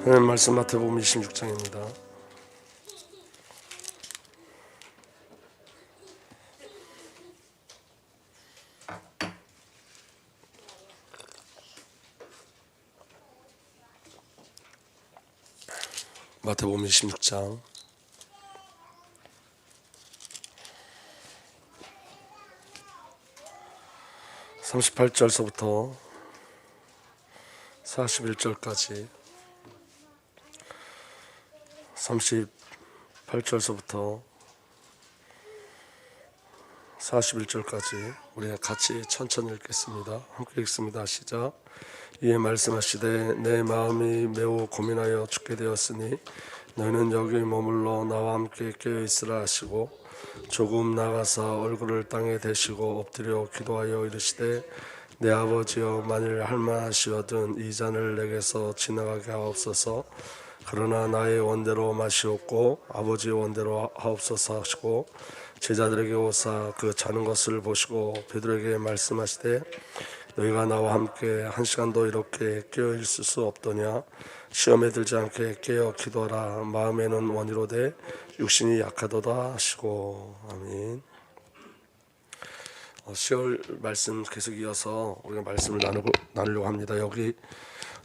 하나님 말씀 마태복음 26장입니다. 마태복음 26장 38절서부터 41절까지 38절서부터 41절까지 우리가 같이 천천히 읽겠습니다. 함께 읽습니다. 시작. 이에 말씀하시되 내 마음이 매우 고민하여 죽게 되었으니 너희는 여기 머물러 나와 함께 깨어 있으라 하시고 조금 나가사 얼굴을 땅에 대시고 엎드려 기도하여 이르시되 내 아버지여 만일 할만하시거든 이 잔을 내게서 지나가게 하옵소서. 그러나 나의 원대로 마시옵고 아버지의 원대로 하옵소서 하시고 제자들에게 오사 그 자는 것을 보시고 베드로에게 말씀하시되 너희가 나와 함께 한 시간도 이렇게 깨어 있을 수 없더냐. 시험에 들지 않게 깨어 기도하라. 마음에는 원이로되 육신이 약하도다 하시고. 아멘. 10월 말씀 계속 이어서 우리가 말씀을 나누려고 합니다. 여기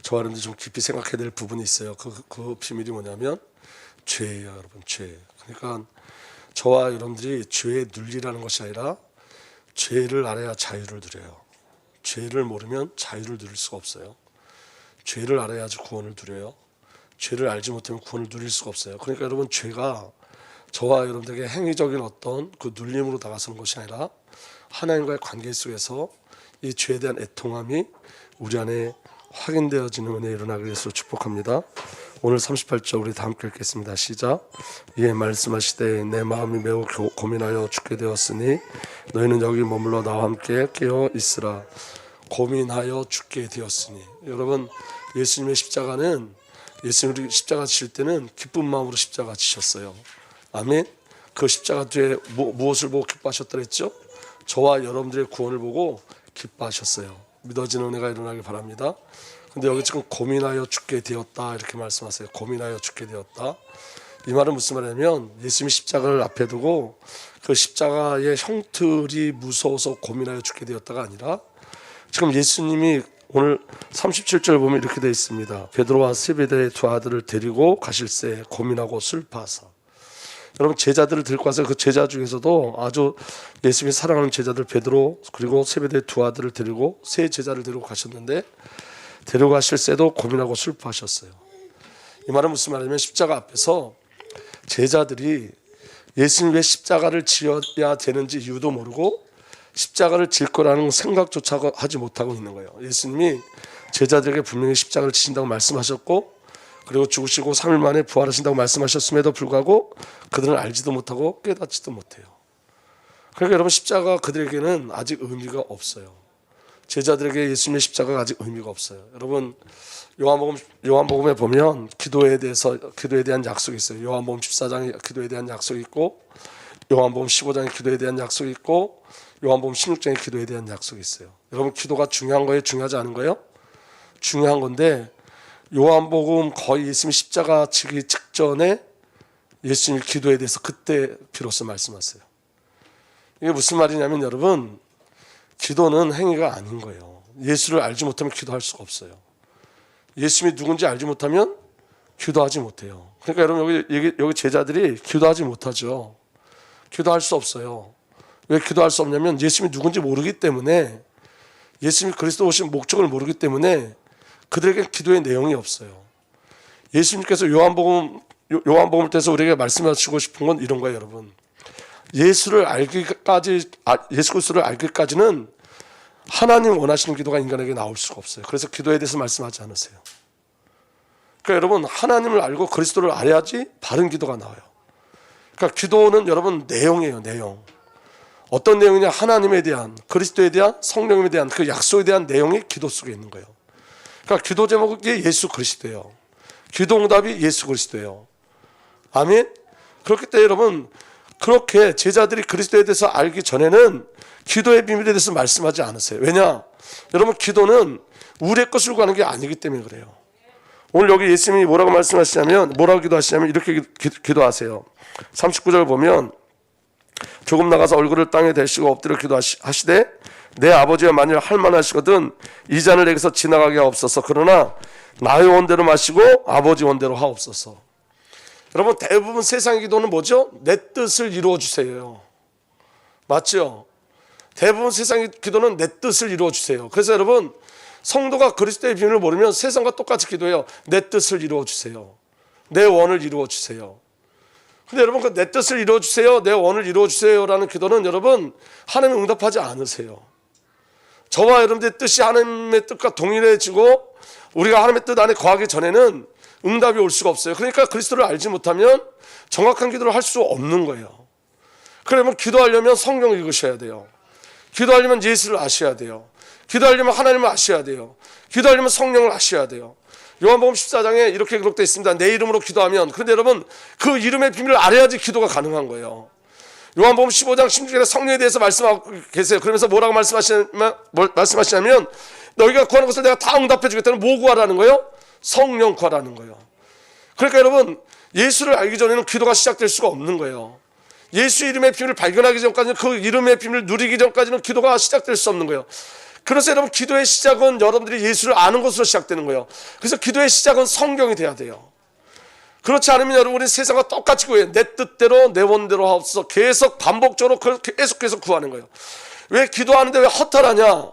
저와 여러분들 좀 깊이 생각해야 될 부분이 있어요. 그 비밀이 뭐냐면 죄예요, 여러분. 죄. 그러니까 저와 여러분들이 죄에 눌리라는 것이 아니라 죄를 알아야 자유를 누려요. 죄를 모르면 자유를 누릴 수가 없어요. 죄를 알아야지 구원을 누려요. 죄를 알지 못하면 구원을 누릴 수가 없어요. 그러니까 여러분, 죄가 저와 여러분들에게 행위적인 어떤 그 눌림으로 다가서는 것이 아니라 하나님과의 관계 속에서 이 죄에 대한 애통함이 우리 안에 확인되어지는 은혜 일어나게 해서 축복합니다. 오늘 38절 우리 다 함께 읽겠습니다. 시작. 이에 말씀하시되 내 마음이 매우 고민하여 죽게 되었으니 너희는 여기 머물러 나와 함께 깨어 있으라. 고민하여 죽게 되었으니, 여러분, 예수님의 십자가는, 예수님이 십자가 지실 때는 기쁜 마음으로 십자가 지셨어요. 아멘. 그 십자가 뒤에 무엇을 보고 기뻐하셨다 했죠? 저와 여러분들의 구원을 보고 기뻐하셨어요. 믿어지는 은혜가 일어나길 바랍니다. 근데 여기 지금 고민하여 죽게 되었다 이렇게 말씀하세요. 고민하여 죽게 되었다. 이 말은 무슨 말이냐면 예수님이 십자가를 앞에 두고 그 십자가의 형틀이 무서워서 고민하여 죽게 되었다가 아니라 지금 예수님이 오늘 37절 보면 이렇게 되어 있습니다. 베드로와 세베대의 두 아들을 데리고 가실새 고민하고 슬퍼하사. 여러분, 제자들을 데리고 와서 그 제자 중에서도 아주 예수님이 사랑하는 제자들 베드로 그리고 세베대의 두 아들을 데리고 세 제자를 데리고 가셨는데 데려가실 새도 고민하고 슬퍼하셨어요. 이 말은 무슨 말이냐면 십자가 앞에서 제자들이 예수님 왜 십자가를 지어야 되는지 이유도 모르고 십자가를 질 거라는 생각조차 하지 못하고 있는 거예요. 예수님이 제자들에게 분명히 십자가를 지신다고 말씀하셨고 그리고 죽으시고 3일 만에 부활하신다고 말씀하셨음에도 불구하고 그들은 알지도 못하고 깨닫지도 못해요. 그러니까 여러분, 십자가가 그들에게는 아직 의미가 없어요. 제자들에게 예수님의 십자가가 아직 의미가 없어요. 여러분, 요한복음에 보면 기도에 대한 약속이 있어요. 요한복음 14장에 기도에 대한 약속이 있고 요한복음 15장에 기도에 대한 약속이 있고 요한복음 16장에 기도에 대한 약속이 있어요. 여러분, 기도가 중요한 거예요? 중요하지 않은 거예요? 중요한 건데 요한복음 거의 예수님 십자가 지기 직전에 예수님 기도에 대해서 그때 비로소 말씀하세요. 이게 무슨 말이냐면 여러분, 기도는 행위가 아닌 거예요. 예수를 알지 못하면 기도할 수가 없어요. 예수님이 누군지 알지 못하면 기도하지 못해요. 그러니까 여러분, 여기 제자들이 기도하지 못하죠. 기도할 수 없어요. 왜 기도할 수 없냐면 예수님이 누군지 모르기 때문에, 예수님이 그리스도 오신 목적을 모르기 때문에 그들에게 기도의 내용이 없어요. 예수님께서 요한복음을 통해서 우리에게 말씀하시고 싶은 건 이런 거예요, 여러분. 예수 그리스도를 알기까지는 하나님 원하시는 기도가 인간에게 나올 수가 없어요. 그래서 기도에 대해서 말씀하지 않으세요. 그러니까 여러분, 하나님을 알고 그리스도를 알아야지 바른 기도가 나와요. 그러니까 기도는 여러분 내용이에요, 내용. 어떤 내용이냐? 하나님에 대한, 그리스도에 대한, 성령에 대한 그 약속에 대한 내용이 기도 속에 있는 거예요. 그러니까 기도 제목이 예수 그리스도예요. 기도 응답이 예수 그리스도예요. 아멘. 그렇기 때문에 여러분, 그렇게 제자들이 그리스도에 대해서 알기 전에는 기도의 비밀에 대해서 말씀하지 않으세요. 왜냐? 여러분, 기도는 우리의 것을 구하는 게 아니기 때문에 그래요. 오늘 여기 예수님이 뭐라고 말씀하시냐면, 뭐라고 기도하시냐면 이렇게 기도하세요. 39절 보면, 조금 나가서 얼굴을 땅에 대시고 엎드려 기도하시되 내 아버지가 만일 할만하시거든 이 잔을 내게서 지나가게 하옵소서. 그러나 나의 원대로 마시고 아버지 원대로 하옵소서. 여러분, 대부분 세상의 기도는 뭐죠? 내 뜻을 이루어 주세요. 맞죠? 대부분 세상의 기도는 내 뜻을 이루어 주세요. 그래서 여러분, 성도가 그리스도의 비밀을 모르면 세상과 똑같이 기도해요. 내 뜻을 이루어 주세요. 내 원을 이루어 주세요. 근데 여러분, 그 내 뜻을 이루어 주세요, 내 원을 이루어 주세요라는 기도는 여러분, 하나님이 응답하지 않으세요. 저와 여러분들의 뜻이 하나님의 뜻과 동일해지고 우리가 하나님의 뜻 안에 거하기 전에는 응답이 올 수가 없어요. 그러니까 그리스도를 알지 못하면 정확한 기도를 할 수 없는 거예요. 그러면 기도하려면 성경을 읽으셔야 돼요. 기도하려면 예수를 아셔야 돼요. 기도하려면 하나님을 아셔야 돼요. 기도하려면 성령을 아셔야 돼요. 요한복음 14장에 이렇게 기록되어 있습니다. 내 이름으로 기도하면. 그런데 여러분, 그 이름의 비밀을 알아야지 기도가 가능한 거예요. 요한복음 15장 16절에 성령에 대해서 말씀하고 계세요. 그러면서 뭐라고 말씀하시냐면 너희가 구하는 것을 내가 다 응답해 주겠다는, 뭐 구하라는 거예요? 성령 구하라는 거예요. 그러니까 여러분, 예수를 알기 전에는 기도가 시작될 수가 없는 거예요. 예수 이름의 비밀을 발견하기 전까지는, 그 이름의 비밀을 누리기 전까지는 기도가 시작될 수 없는 거예요. 그래서 여러분, 기도의 시작은 여러분들이 예수를 아는 것으로 시작되는 거예요. 그래서 기도의 시작은 성경이 돼야 돼요. 그렇지 않으면 여러분, 우리 세상과 똑같이 구해요. 내 뜻대로 내 원대로 하옵소서. 계속 반복적으로 계속해서 구하는 거예요. 왜 기도하는데 왜 허탈하냐?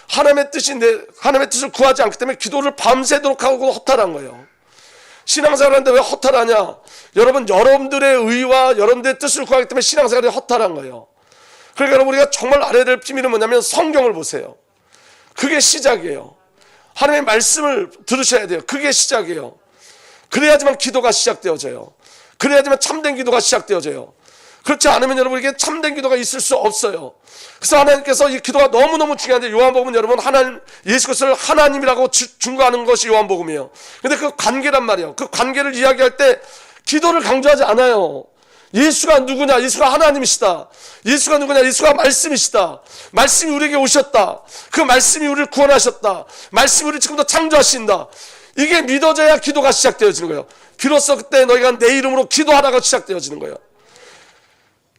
하나님의 뜻을 구하지 않기 때문에 기도를 밤새도록 하고 허탈한 거예요. 신앙생활 하는데 왜 허탈하냐? 여러분들의 의와 여러분들의 뜻을 구하기 때문에 신앙생활이 허탈한 거예요. 그러니까 여러분, 우리가 정말 알아야 될 비밀은 뭐냐면 성경을 보세요. 그게 시작이에요. 하나님의 말씀을 들으셔야 돼요. 그게 시작이에요. 그래야지만 기도가 시작되어져요. 그래야지만 참된 기도가 시작되어져요. 그렇지 않으면 여러분, 이게 참된 기도가 있을 수 없어요. 그래서 하나님께서 이 기도가 너무너무 중요한데, 요한복음은 여러분, 예수 그리스도를 하나님이라고 증거하는 것이 요한복음이에요. 근데 그 관계란 말이에요. 그 관계를 이야기할 때 기도를 강조하지 않아요. 예수가 누구냐? 예수가 하나님이시다. 예수가 누구냐? 예수가 말씀이시다. 말씀이 우리에게 오셨다. 그 말씀이 우리를 구원하셨다. 말씀이 우리를 지금도 창조하신다. 이게 믿어져야 기도가 시작되어지는 거예요. 비로소 그때 너희가 내 이름으로 기도하다가 시작되어지는 거예요.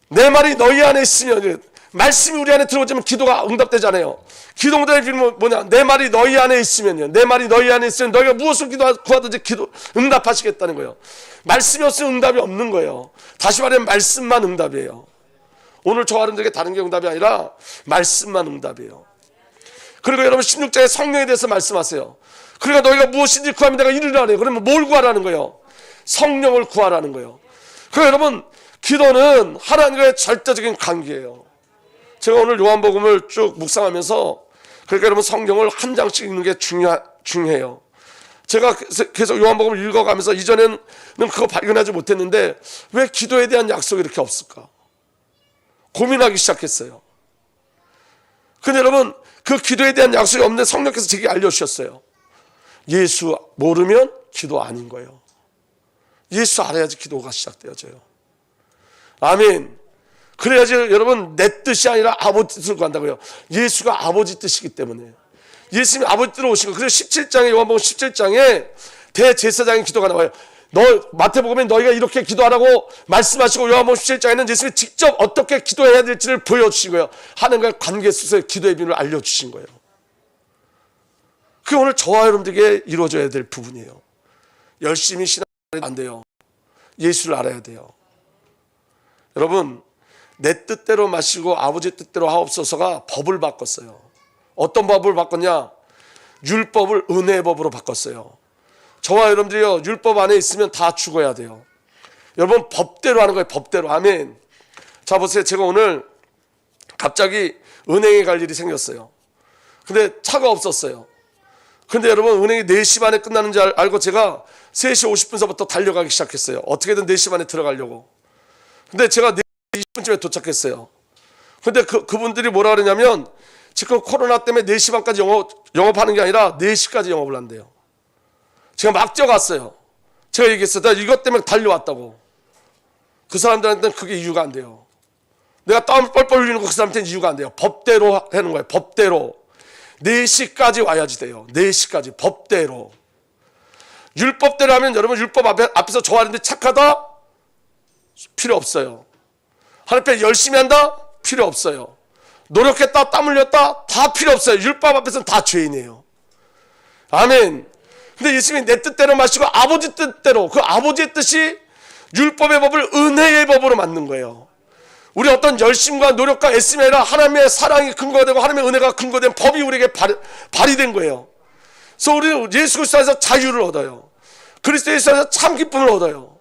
내 말이 너희 안에 있으면, 말씀이 우리 안에 들어오면 기도가 응답되지 않아요. 기도의 비밀은 뭐냐? 내 말이 너희 안에 있으면요. 내 말이 너희 안에 있으면 너희가 무엇을 구하든지 응답하시겠다는 거예요. 말씀이 없으면 응답이 없는 거예요. 다시 말하면 말씀만 응답이에요. 오늘 저와 여러분들에게 다른 게 응답이 아니라 말씀만 응답이에요. 그리고 여러분, 16장에 성령에 대해서 말씀하세요. 그러니까 너희가 무엇인지 구하면 내가 이루리라 하래요. 그러면 뭘 구하라는 거예요? 성령을 구하라는 거예요. 그러니까 여러분, 기도는 하나님과의 절대적인 관계예요. 제가 오늘 요한복음을 쭉 묵상하면서, 그러니까 여러분, 성경을 한 장씩 읽는 게 중요해요. 제가 계속 요한복음을 읽어가면서 이전에는 그거 발견하지 못했는데 왜 기도에 대한 약속이 이렇게 없을까? 고민하기 시작했어요. 근데 여러분, 그 기도에 대한 약속이 없는데 성령께서 제게 알려주셨어요. 예수 모르면 기도 아닌 거예요. 예수 알아야지 기도가 시작되어져요. 아멘. 그래야지 여러분, 내 뜻이 아니라 아버지 뜻을 구한다고요. 예수가 아버지 뜻이기 때문에. 예수님이 아버지 뜻으로 오신 거. 그래서 17장에, 요한복음 17장에 대제사장의 기도가 나와요. 마태복음에 너희가 이렇게 기도하라고 말씀하시고, 요한복음 17장에는 예수님이 직접 어떻게 기도해야 될지를 보여주신 거예요. 하나님과의 관계 속에서 기도의 비밀을 알려주신 거예요. 그게 오늘 저와 여러분들에게 이루어져야 될 부분이에요. 열심히 신앙을 안 돼요. 예수를 알아야 돼요. 여러분, 내 뜻대로 마시고 아버지 뜻대로 하옵소서가 법을 바꿨어요. 어떤 법을 바꿨냐? 율법을 은혜의 법으로 바꿨어요. 저와 여러분들이요, 율법 안에 있으면 다 죽어야 돼요. 여러분, 법대로 하는 거예요. 법대로. 아멘. 자, 보세요. 제가 오늘 갑자기 은행에 갈 일이 생겼어요. 근데 차가 없었어요. 근데 여러분, 은행이 4시 반에 끝나는 줄 알고 제가 3시 50분서부터 달려가기 시작했어요. 어떻게든 4시 반에 들어가려고. 근데 제가 4시 20분쯤에 도착했어요. 근데 그분들이 뭐라 그러냐면, 지금 코로나 때문에 4시 반까지 영업하는 게 아니라 4시까지 영업을 한대요. 제가 막 뛰어갔어요. 제가 얘기했어요. 나 이것 때문에 달려왔다고. 그 사람들한테는 그게 이유가 안 돼요. 내가 땀을 뻘뻘 흘리는 거 그 사람한테는 이유가 안 돼요. 법대로 하는 거예요. 법대로. 4시까지 와야지 돼요. 4시까지 법대로. 율법대로 하면 여러분 율법 앞에서 좋아하는데 착하다? 필요 없어요. 하나님 앞에 열심히 한다? 필요 없어요. 노력했다, 땀 흘렸다? 다 필요 없어요. 율법 앞에서는 다 죄인이에요. 아멘. 근데 예수님이 내 뜻대로 마시고 아버지 뜻대로, 그 아버지의 뜻이 율법의 법을 은혜의 법으로 만든 거예요. 우리 어떤 열심과 노력과 애씀이 아니라 하나님의 사랑이 근거가 되고 하나님의 은혜가 근거된 법이 우리에게 발휘된 거예요. 그래서 우리는 예수 그리스도 안에서 자유를 얻어요. 그리스도 예수 안에서 참 기쁨을 얻어요.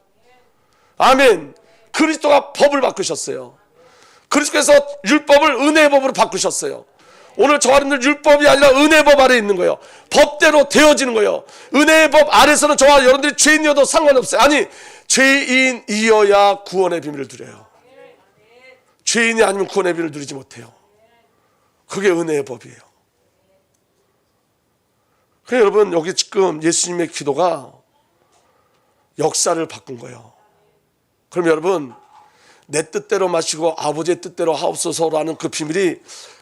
아멘. 그리스도가 법을 바꾸셨어요. 그리스도께서 율법을 은혜의 법으로 바꾸셨어요. 오늘 저와 여러분들 율법이 아니라 은혜의 법 아래에 있는 거예요. 법대로 되어지는 거예요. 은혜의 법 아래서는 저와 여러분들이 죄인이어도 상관없어요. 아니, 죄인이어야 구원의 비밀을 누려요. 죄인이 아니면 구원의 비밀을 누리지 못해요. 그게 은혜의 법이에요. 그래서 여러분, 여기 지금 예수님의 기도가 역사를 바꾼 거예요. 그럼 여러분, 내 뜻대로 마시고 아버지의 뜻대로 하옵소서라는 그 비밀이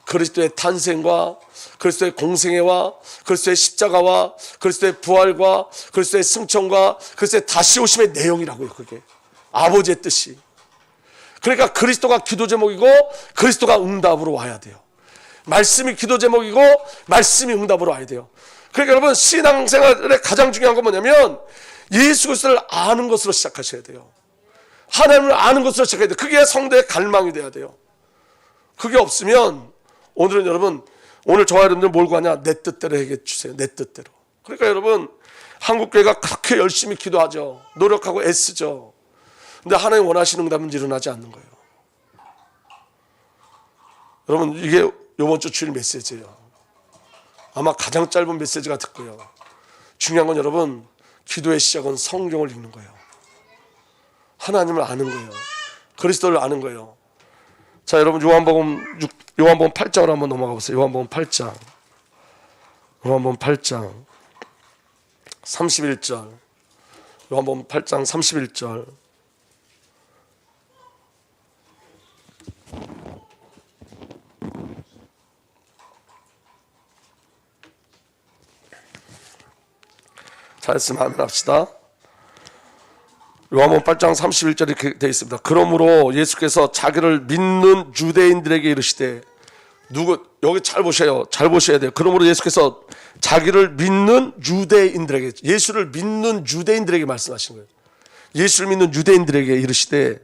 그리스도의 탄생과 그리스도의 공생애와 그리스도의 십자가와 그리스도의 부활과 그리스도의 승천과 그리스도의 다시 오심의 내용이라고요. 그게 아버지의 뜻이. 그러니까 그리스도가 기도 제목이고 그리스도가 응답으로 와야 돼요. 말씀이 기도 제목이고 말씀이 응답으로 와야 돼요. 그러니까 여러분, 신앙생활의 가장 중요한 건 뭐냐면 예수 그리스도를 아는 것으로 시작하셔야 돼요. 하나님을 아는 것으로 시작해야 돼요. 그게 성도의 갈망이 돼야 돼요. 그게 없으면 오늘은 여러분, 오늘 저와 여러분들 뭘 구하냐? 내 뜻대로 해주세요. 내 뜻대로. 그러니까 여러분, 한국교회가 그렇게 열심히 기도하죠. 노력하고 애쓰죠. 근데 하나님 원하시는 응답은 일어나지 않는 거예요. 여러분, 이게 이번 주 주일 메시지예요. 아마 가장 짧은 메시지 같을 거예요. 중요한 건 여러분, 기도의 시작은 성경을 읽는 거예요. 하나님을 아는 거예요. 그리스도를 아는 거예요. 자, 여러분, 요한복음 8장으로 한번 넘어가 보세요. 요한복음 8장 31절. 요한복음 8장 31절. 잘했으면 아멘 합시다. 요한복음 8장 31절에 이렇게 되어 있습니다. 그러므로 예수께서 자기를 믿는 유대인들에게 이르시되, 여기 잘 보셔야 돼요. 그러므로 예수께서 자기를 믿는 유대인들에게, 예수를 믿는 유대인들에게 말씀하시는 거예요. 예수를 믿는 유대인들에게 이르시되,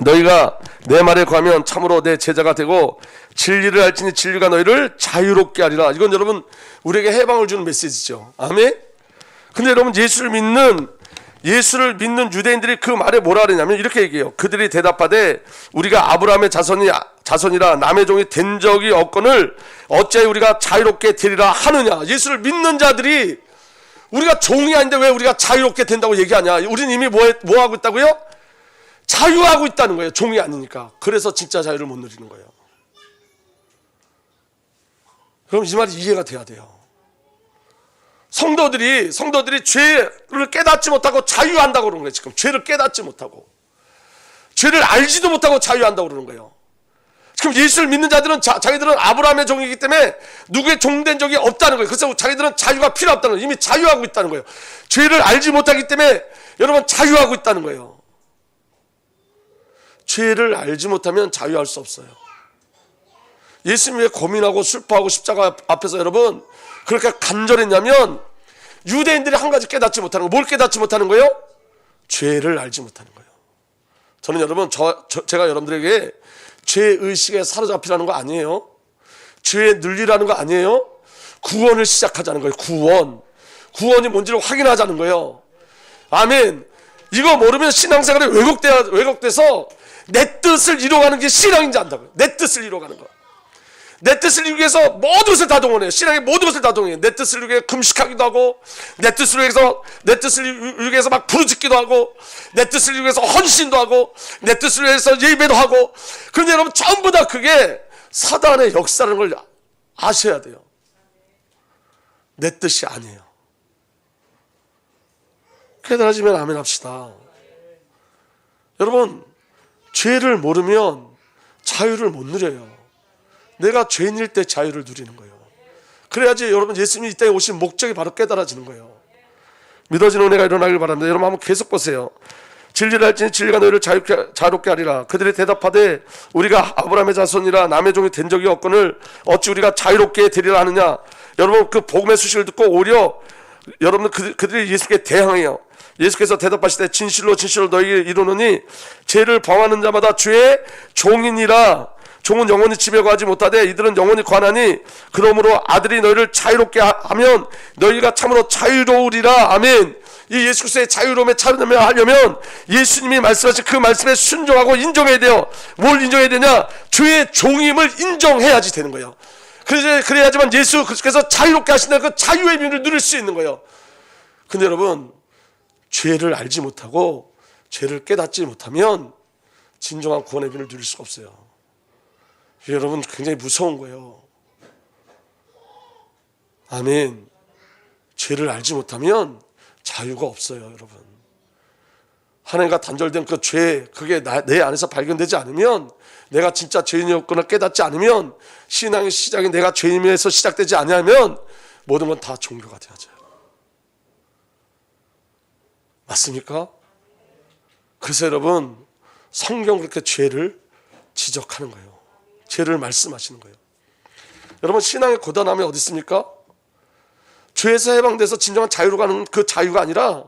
너희가 내 말에 구하면 참으로 내 제자가 되고 진리를 알지니 진리가 너희를 자유롭게 하리라. 이건 여러분, 우리에게 해방을 주는 메시지죠. 아멘. 근데 여러분, 예수를 믿는 유대인들이 그 말에 뭐라 그러냐면 이렇게 얘기해요. 그들이 대답하되, 우리가 아브라함의 자손이라 남의 종이 된 적이 없거늘 어찌하여 우리가 자유롭게 되리라 하느냐. 예수를 믿는 자들이 우리가 종이 아닌데 왜 우리가 자유롭게 된다고 얘기하냐. 우리는 이미 뭐 하고 있다고요? 자유하고 있다는 거예요. 종이 아니니까. 그래서 진짜 자유를 못 누리는 거예요. 그럼 이 말이 이해가 돼야 돼요. 성도들이 죄를 깨닫지 못하고 자유한다고 그러는 거예요. 지금 죄를 깨닫지 못하고, 죄를 알지도 못하고 자유한다고 그러는 거예요. 지금 예수를 믿는 자들은 자기들은 아브라함의 종이기 때문에 누구의 종된 적이 없다는 거예요. 그래서 자기들은 자유가 필요 없다는 거예요. 이미 자유하고 있다는 거예요. 죄를 알지 못하기 때문에 여러분, 자유하고 있다는 거예요. 죄를 알지 못하면 자유할 수 없어요. 예수님이 왜 고민하고 슬퍼하고 십자가 앞에서 여러분 그렇게 간절했냐면, 유대인들이 한 가지 깨닫지 못하는 거. 뭘 깨닫지 못하는 거예요? 죄를 알지 못하는 거예요. 저는 여러분, 제가 여러분들에게 죄의식에 사로잡히라는 거 아니에요. 죄에 늘리라는 거 아니에요. 구원을 시작하자는 거예요. 구원이 뭔지를 확인하자는 거예요. 아멘. 이거 모르면 신앙생활이 왜곡돼서 내 뜻을 이루어가는 게 신앙인지 안다고요. 내 뜻을 이루어가는 거. 내 뜻을 이루기 위해서 모든 것을 다 동원해요. 신앙의 모든 것을 다 동원해요. 내 뜻을 이루기 위해 금식하기도 하고, 내 뜻을 이루기 위해서 막 부르짖기도 하고, 내 뜻을 이루기 위해서 헌신도 하고, 내 뜻을 위해서 예배도 하고. 그런데 여러분, 전부 다 그게 사단의 역사라는 걸 아셔야 돼요. 내 뜻이 아니에요. 깨달아지면 아멘 합시다. 여러분, 죄를 모르면 자유를 못 누려요. 내가 죄인일 때 자유를 누리는 거예요. 그래야지 여러분, 예수님이 이 땅에 오신 목적이 바로 깨달아지는 거예요. 믿어지는 은혜가 일어나길 바랍니다. 여러분 한번 계속 보세요. 진리를 할지니 진리가 너희를 자유롭게 하리라. 그들이 대답하되 우리가 아브라함의 자손이라 남의 종이 된 적이 없거늘 어찌 우리가 자유롭게 되리라 하느냐. 여러분 그 복음의 소식을 듣고 오히려 여러분들 그들이 예수께 대항해요. 예수께서 대답하시되 진실로 진실로 너희에게 이르노니 죄를 범하는 자마다 죄의 종이니라. 종은 영원히 집에 거하지 못하되 이들은 영원히 관하니 그러므로 아들이 너희를 자유롭게 하면 너희가 참으로 자유로우리라. 아멘. 이 예수 그리스도의 자유로움에 참여하려면 예수님이 말씀하신 그 말씀에 순종하고 인정해야 돼요. 뭘 인정해야 되냐? 죄의 종임을 인정해야지 되는 거예요. 그래야지만 예수 그리스도께서 자유롭게 하신다는 그 자유의 비밀을 누릴 수 있는 거예요. 근데 여러분 죄를 알지 못하고 죄를 깨닫지 못하면 진정한 구원의 비밀을 누릴 수가 없어요. 여러분 굉장히 무서운 거예요. 아멘. 죄를 알지 못하면 자유가 없어요. 여러분 하나님과 단절된 그 죄, 그게 내 안에서 발견되지 않으면, 내가 진짜 죄인이었구나 깨닫지 않으면, 신앙의 시작이 내가 죄인에서 시작되지 않으면 모든 건 다 종교가 되어져요. 맞습니까? 그래서 여러분 성경 그렇게 죄를 지적하는 거예요. 죄를 말씀하시는 거예요. 여러분 신앙의 고단함이 어디 있습니까? 죄에서 해방돼서 진정한 자유로 가는 그 자유가 아니라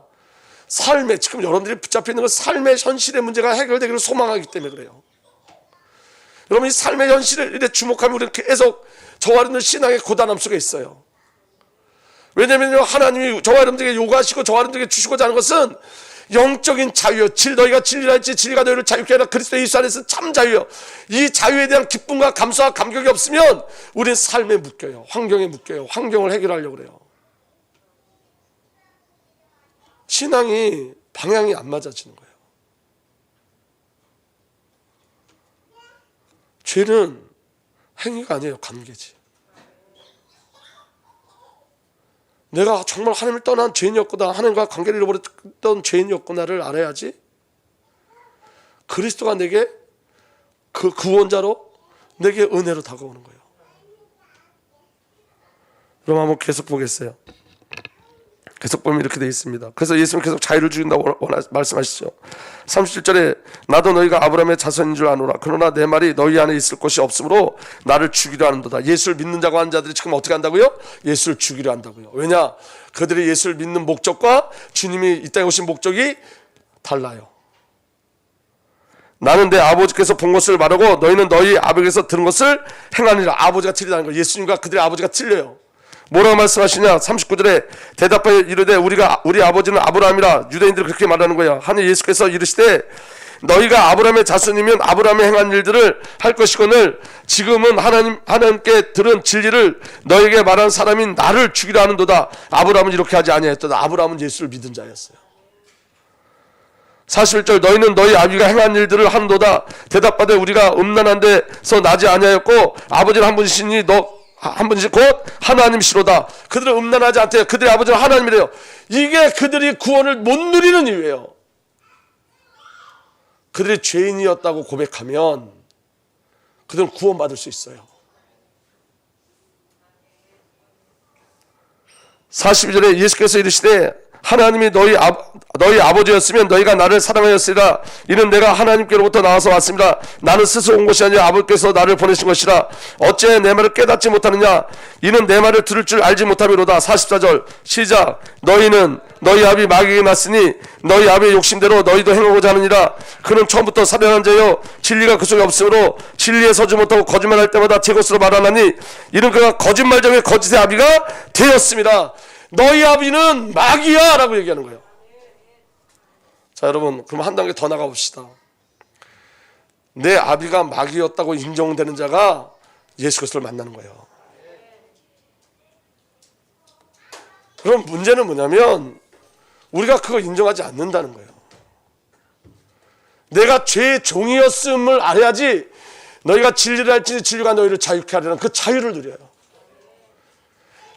삶에, 지금 여러분들이 붙잡혀 있는 건 삶의 현실의 문제가 해결되기를 소망하기 때문에 그래요. 여러분 이 삶의 현실에 주목하면 우리는 계속 저와 여러분들 신앙의 고단함 속에 있어요. 왜냐하면 하나님이 저와 여러분들에게 요구하시고 저와 여러분들에게 주시고자 하는 것은 영적인 자유요. 너희가 진리라 할지 진리가 너희를 자유케 하라. 그리스도 예수 안에서 참 자유요. 이 자유에 대한 기쁨과 감사와 감격이 없으면 우리는 삶에 묶여요. 환경에 묶여요. 환경을 해결하려고 그래요. 신앙이 방향이 안 맞아지는 거예요. 죄는 행위가 아니에요. 관계지. 내가 정말 하나님을 떠난 죄인이었구나, 하나님과 관계를 잃어버렸던 죄인이었구나를 알아야지 그리스도가 내게 그 구원자로 내게 은혜로 다가오는 거예요. 그럼 한번 계속 보겠어요. 계속 보면 이렇게 되어 있습니다. 그래서 예수님은 계속 자유를 주신다고 말씀하시죠. 37절에 나도 너희가 아브라함의 자손인 줄 아노라. 그러나 내 말이 너희 안에 있을 것이 없으므로 나를 죽이려 하는도다. 예수를 믿는 자고 하는 자들이 지금 어떻게 한다고요? 예수를 죽이려 한다고요. 왜냐? 그들이 예수를 믿는 목적과 주님이 이 땅에 오신 목적이 달라요. 나는 내 아버지께서 본 것을 말하고 너희는 너희 아버지께서 들은 것을 행하니라. 아버지가 틀리다는 거예요. 예수님과 그들의 아버지가 틀려요. 뭐라고 말씀하시냐? 39절에 대답하여 이르되 우리 아버지는 아브라함이라. 유대인들이 그렇게 말하는 거야. 하니 예수께서 이르시되 너희가 아브라함의 자손이면 아브라함이 행한 일들을 할 것이거늘 지금은 하나님께 들은 진리를 너희에게 말한 사람인 나를 죽이려 하는도다. 아브라함은 이렇게 하지 아니하였도다. 아브라함은 예수를 믿은 자였어요. 41절 너희는 너희 아비가 행한 일들을 하는도다. 대답하되 우리가 음란한 데서 나지 아니하였고 아버지는 한 분이시니 한 분이시 곧 하나님이시로다. 그들은 음란하지 않대요. 그들의 아버지는 하나님이래요. 이게 그들이 구원을 못 누리는 이유예요. 그들이 죄인이었다고 고백하면 그들은 구원받을 수 있어요. 42절에 예수께서 이르시되 하나님이 너희 아버지였으면 너희가 나를 사랑하였으리라. 이는 내가 하나님께로부터 나와서 왔습니다. 나는 스스로 온 것이 아니라 아버지께서 나를 보내신 것이라. 어째 내 말을 깨닫지 못하느냐? 이는 내 말을 들을 줄 알지 못함이로다. 44절 시작. 너희는 너희 아비 마귀에게 났으니 너희 아비의 욕심대로 너희도 행하고자 하느니라. 그는 처음부터 살인한 자요 진리가 그 속에 없으므로 진리에 서지 못하고 거짓말할 때마다 제 것으로 말하나니 이는 그가 거짓말쟁이 거짓의 아비가 되었습니다. 너희 아비는 마귀야 라고 얘기하는 거예요. 자 여러분 그럼 한 단계 더 나가 봅시다. 내 아비가 마귀였다고 인정되는 자가 예수 그리스도를 만나는 거예요. 그럼 문제는 뭐냐면 우리가 그걸 인정하지 않는다는 거예요. 내가 죄의 종이었음을 알아야지 너희가 진리를 할지 진리가 너희를 자유케 하리라는 그 자유를 누려요.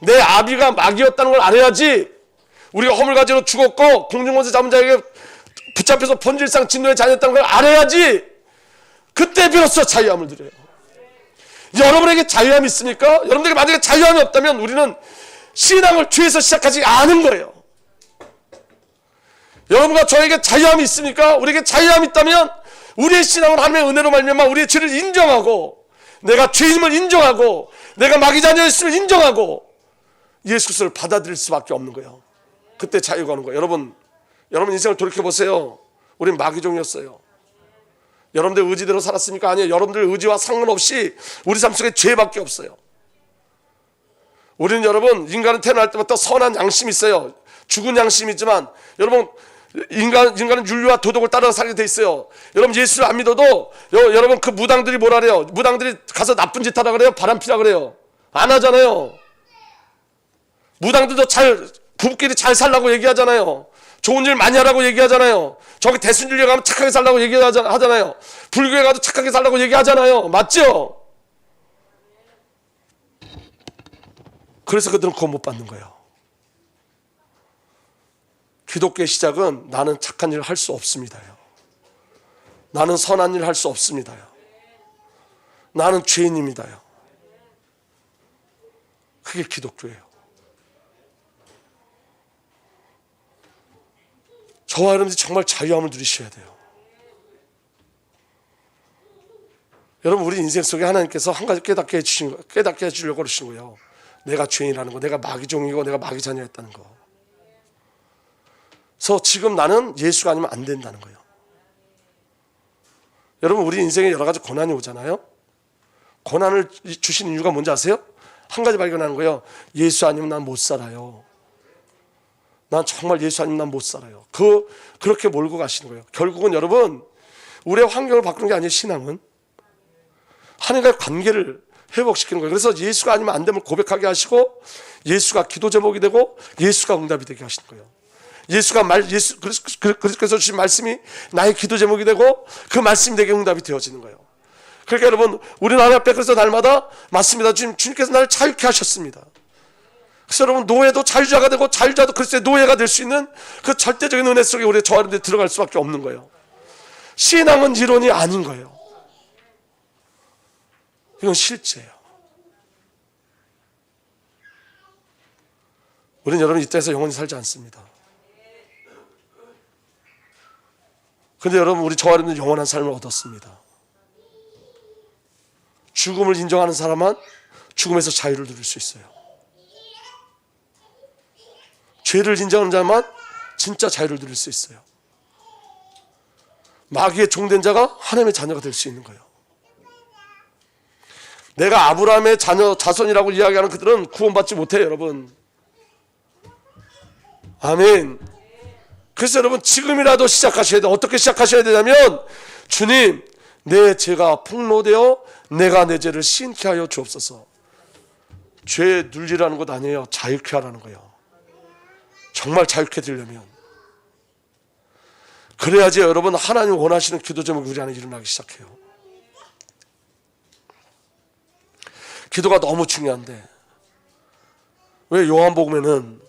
내 아비가 마귀였다는 걸 알아야지 우리가 허물가지로 죽었고 공중권세 잡은 자에게 붙잡혀서 본질상 진노의 자녀였다는 걸 알아야지 그때 비로소 자유함을 누려요. 여러분에게 자유함이 있습니까? 여러분에게 만약에 자유함이 없다면 우리는 신앙을 죄에서 시작하지 않은 거예요. 여러분과 저에게 자유함이 있습니까? 우리에게 자유함이 있다면 우리의 신앙은 하나님의 은혜로 말미암아 우리의 죄를 인정하고, 내가 죄임을 인정하고, 내가 마귀 자녀였음을 인정하고 예수 그리스도를 받아들일 수밖에 없는 거예요. 그때 자유가 오는 거예요. 여러분 인생을 돌이켜보세요. 우린 마귀종이었어요. 여러분들 의지대로 살았습니까? 아니에요. 여러분들 의지와 상관없이 우리 삶 속에 죄밖에 없어요. 우리는 여러분, 인간은 태어날 때부터 선한 양심이 있어요. 죽은 양심이 있지만 여러분, 인간은 윤리와 도덕을 따라 살게 돼 있어요. 여러분 예수를 안 믿어도 여러분 그 무당들이 뭐라 그래요? 무당들이 가서 나쁜 짓 하라 그래요? 바람피라 그래요? 안 하잖아요. 무당들도 부부끼리 잘 살라고 얘기하잖아요. 좋은 일 많이 하라고 얘기하잖아요. 저기 대순절에 가면 착하게 살라고 얘기하잖아요. 불교에 가도 착하게 살라고 얘기하잖아요. 맞죠? 그래서 그들은 그거 못 받는 거예요. 기독교의 시작은 나는 착한 일을 할 수 없습니다요. 나는 선한 일을 할 수 없습니다요. 나는 죄인입니다요. 그게 기독교예요. 저와 여러분들이 정말 자유함을 누리셔야 돼요. 여러분, 우리 인생 속에 하나님께서 한 가지 깨닫게 해주려고 그러시는 거예요. 내가 죄인이라는 거, 내가 마귀종이고 내가 마귀 자녀였다는 거. 그래서 지금 나는 예수가 아니면 안 된다는 거예요. 여러분, 우리 인생에 여러 가지 고난이 오잖아요. 고난을 주신 이유가 뭔지 아세요? 한 가지 발견하는 거예요. 예수 아니면 난 못 살아요. 난 정말 예수 아니면 난 못 살아요. 그렇게 몰고 가시는 거예요. 결국은 여러분, 우리의 환경을 바꾸는 게 아니에요. 신앙은 하나님과의 관계를 회복시키는 거예요. 그래서 예수가 아니면 안 됨을 고백하게 하시고, 예수가 기도 제목이 되고 예수가 응답이 되게 하시는 거예요. 그래서 주신 말씀이 나의 기도 제목이 되고 그 말씀이 내게 응답이 되어지는 거예요. 그러니까 여러분, 우리는 하나님 앞에 그래서 날마다 맞습니다. 주님께서 나를 자유케 하셨습니다. 그래서 여러분, 노예도 자유자가 되고 자유자도 그리스도의 노예가 될 수 있는 그 절대적인 은혜 속에 우리 저와 여러분들이 들어갈 수밖에 없는 거예요. 신앙은 이론이 아닌 거예요. 이건 실제예요. 우리는 여러분 이 땅에서 영원히 살지 않습니다. 그런데 여러분, 우리 저와 여러분은 영원한 삶을 얻었습니다. 죽음을 인정하는 사람만 죽음에서 자유를 누릴 수 있어요. 죄를 인정하는 자만 진짜 자유를 누릴 수 있어요. 마귀의 종된 자가 하나님의 자녀가 될 수 있는 거예요. 내가 아브라함의 자손이라고 이야기하는 그들은 구원받지 못해요, 여러분. 아멘. 그래서 여러분, 지금이라도 시작하셔야 돼요. 어떻게 시작하셔야 되냐면, 주님, 내 죄가 폭로되어 내가 내 죄를 시인케 하여 주옵소서. 죄 눌리라는 것 아니에요. 자유케 하라는 거예요. 정말 자유케 되려면. 그래야지 여러분, 하나님 원하시는 기도 제목이 우리 안에 일어나기 시작해요. 기도가 너무 중요한데, 왜 요한복음에는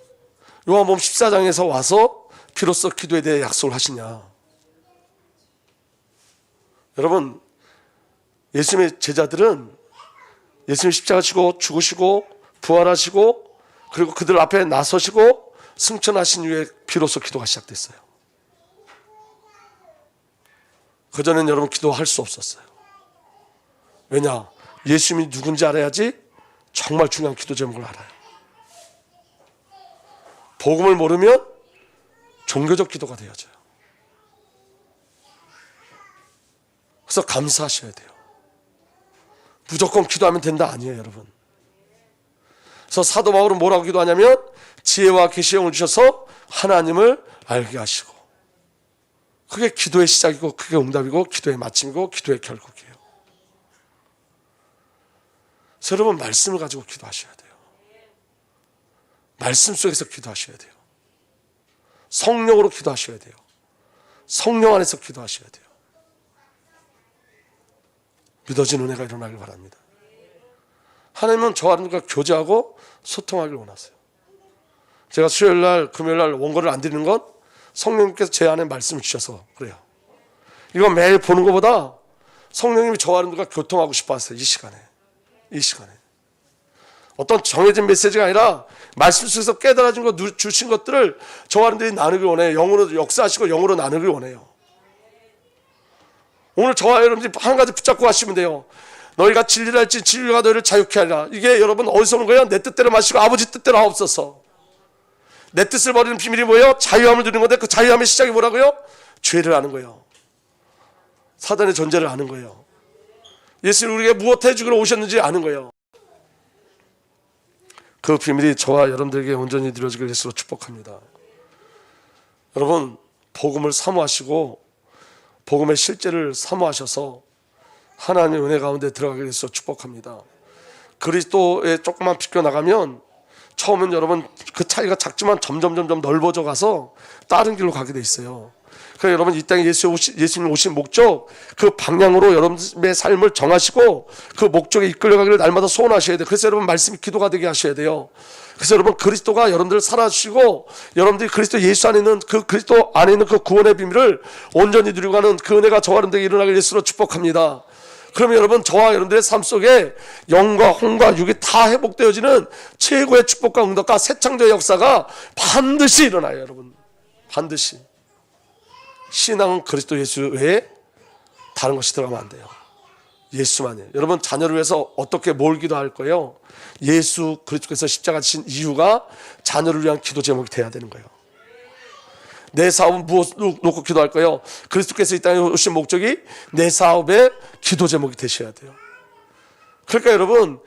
요한복음 14장에서 와서 비로소 기도에 대해 약속을 하시냐. 여러분, 예수님의 제자들은 예수님 십자가 지고 죽으시고 부활하시고 그리고 그들 앞에 나서시고 승천하신 이후에 비로소 기도가 시작됐어요. 그전에는 여러분 기도할 수 없었어요. 왜냐? 예수님이 누군지 알아야지 정말 중요한 기도 제목을 알아요. 복음을 모르면 종교적 기도가 되어져요. 그래서 감사하셔야 돼요. 무조건 기도하면 된다 아니에요, 여러분. 그래서 사도 바울은 뭐라고 기도하냐면, 지혜와 계시의 영을 주셔서 하나님을 알게 하시고, 그게 기도의 시작이고 그게 응답이고 기도의 마침이고 기도의 결국이에요. 그래서 여러분, 말씀을 가지고 기도하셔야 돼요. 말씀 속에서 기도하셔야 돼요. 성령으로 기도하셔야 돼요. 성령 안에서 기도하셔야 돼요. 믿어진 은혜가 일어나길 바랍니다. 하나님은 저와 여러분과 교제하고 소통하길 원하세요. 제가 수요일날 금요일날 원고를 안 드리는 건 성령님께서 제 안에 말씀을 주셔서 그래요. 이거 매일 보는 것보다 성령님이 저와 여러분과 교통하고 싶어 하세요. 이 시간에 어떤 정해진 메시지가 아니라 말씀 속에서 깨달아진 것, 주신 것들을 저와 여러분들이 나누기 원해요. 영으로 역사하시고 영으로 나누기 원해요. 오늘 저와 여러분들이 한 가지 붙잡고 가시면 돼요. 너희가 진리를 할지 진리가 너희를 자유케 하리라. 이게 여러분 어디서 오는 거예요? 내 뜻대로 마시고 아버지 뜻대로 하옵소서. 내 뜻을 버리는 비밀이 뭐예요? 자유함을 누리는 건데 그 자유함의 시작이 뭐라고요? 죄를 아는 거예요. 사단의 존재를 아는 거예요. 예수는 우리에게 무엇 해주기로 오셨는지 아는 거예요. 그 비밀이 저와 여러분들에게 온전히 이루어지길 예수로 축복합니다. 여러분, 복음을 사모하시고 복음의 실제를 사모하셔서 하나님의 은혜 가운데 들어가길 예수로 축복합니다. 그리스도에 조금만 비껴나가면 처음엔 여러분 그 차이가 작지만 점점 넓어져 가서 다른 길로 가게 돼 있어요. 그래서 여러분 이 땅에 예수님 오신 목적, 그 방향으로 여러분의 삶을 정하시고 그 목적에 이끌려가기를 날마다 소원하셔야 돼요. 그래서 여러분 말씀이 기도가 되게 하셔야 돼요. 그래서 여러분 그리스도가 여러분들을 살아주시고 여러분들이 그리스도 예수 안에 있는 그 그리스도 안에 있는 그 구원의 비밀을 온전히 누리고 가는 그 은혜가 저와 여러분들에게 일어나길 예수로 축복합니다. 그러면 여러분 저와 여러분들의 삶 속에 영과 혼과 육이 다 회복되어지는 최고의 축복과 응답과 새 창조의 역사가 반드시 일어나요. 여러분 반드시. 신앙은 그리스도 예수 외에 다른 것이 들어가면 안 돼요. 예수만이에요. 여러분 자녀를 위해서 어떻게 뭘 기도할 거예요? 예수 그리스도께서 십자가 지신 이유가 자녀를 위한 기도 제목이 돼야 되는 거예요. 내 사업은 무엇 놓고 기도할 거예요? 그리스도께서 이 땅에 오신 목적이 내 사업의 기도 제목이 되셔야 돼요. 그러니까 여러분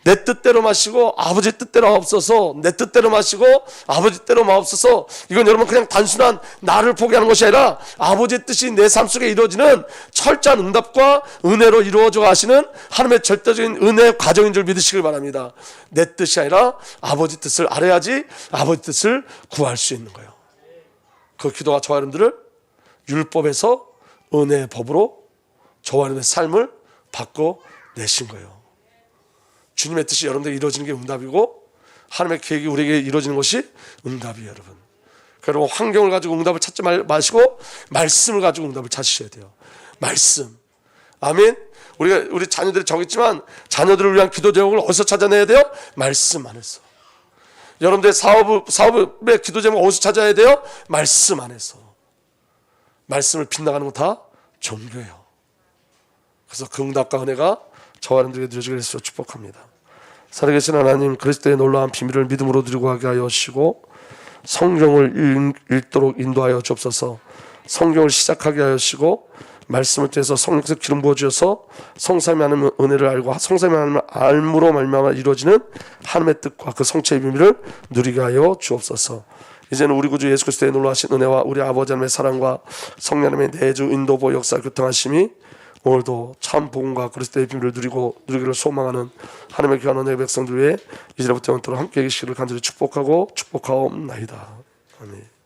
내 뜻대로 마시고 아버지 뜻대로 마옵소서. 내 뜻대로 마시고 아버지 뜻대로 마옵소서. 이건 여러분 그냥 단순한 나를 포기하는 것이 아니라 아버지의 뜻이 내 삶 속에 이루어지는 철저한 응답과 은혜로 이루어져 가시는 하나님의 절대적인 은혜 과정인 줄 믿으시길 바랍니다. 내 뜻이 아니라 아버지 뜻을 알아야지 아버지 뜻을 구할 수 있는 거예요. 그 기도가 저와 여러분들을 율법에서 은혜의 법으로 저와 여러분의 삶을 바꿔내신 거예요. 주님의 뜻이 여러분들에게 이루어지는 게 응답이고 하나님의 계획이 우리에게 이루어지는 것이 응답이에요. 여러분 여러분 환경을 가지고 응답을 찾지 마시고 말씀을 가지고 응답을 찾으셔야 돼요. 말씀. 아멘. 우리 자녀들이 정했지만 자녀들을 위한 기도 제목을 어디서 찾아내야 돼요? 말씀 안에서. 여러분들의 사업의 기도 제목 어디서 찾아야 돼요? 말씀 안에서. 말씀을 빗나가는 거 다 종교예요. 그래서 그 응답과 은혜가 저와 여러분들에게 누려지길 위해서 축복합니다. 살아계신 하나님, 그리스도의 놀라운 비밀을 믿음으로 누리고 가게 하여 주시고 성경을 읽도록 인도하여 주옵소서. 성경을 시작하게 하여 주시고 말씀을 통해서 성령께서 기름 부어 주셔서 성삼위 하나님의 은혜를 알고 성삼위 하나님을 알므로 말미암아 이루어지는 하나님의 뜻과 그 성취의 비밀을 누리게 하여 주옵소서. 이제는 우리 구주 예수 그리스도의 놀라우신 은혜와 우리 아버지 하나님의 사랑과 성령 하나님의 내주 인도보 역사 교통하심이 오늘도 참 복음과 그리스도의 비밀을 누리기를 소망하는 하나님의 귀한 은혜의 백성들 위해 이제부터 영원토록 함께 계시기를 간절히 축복하옵나이다. 아멘.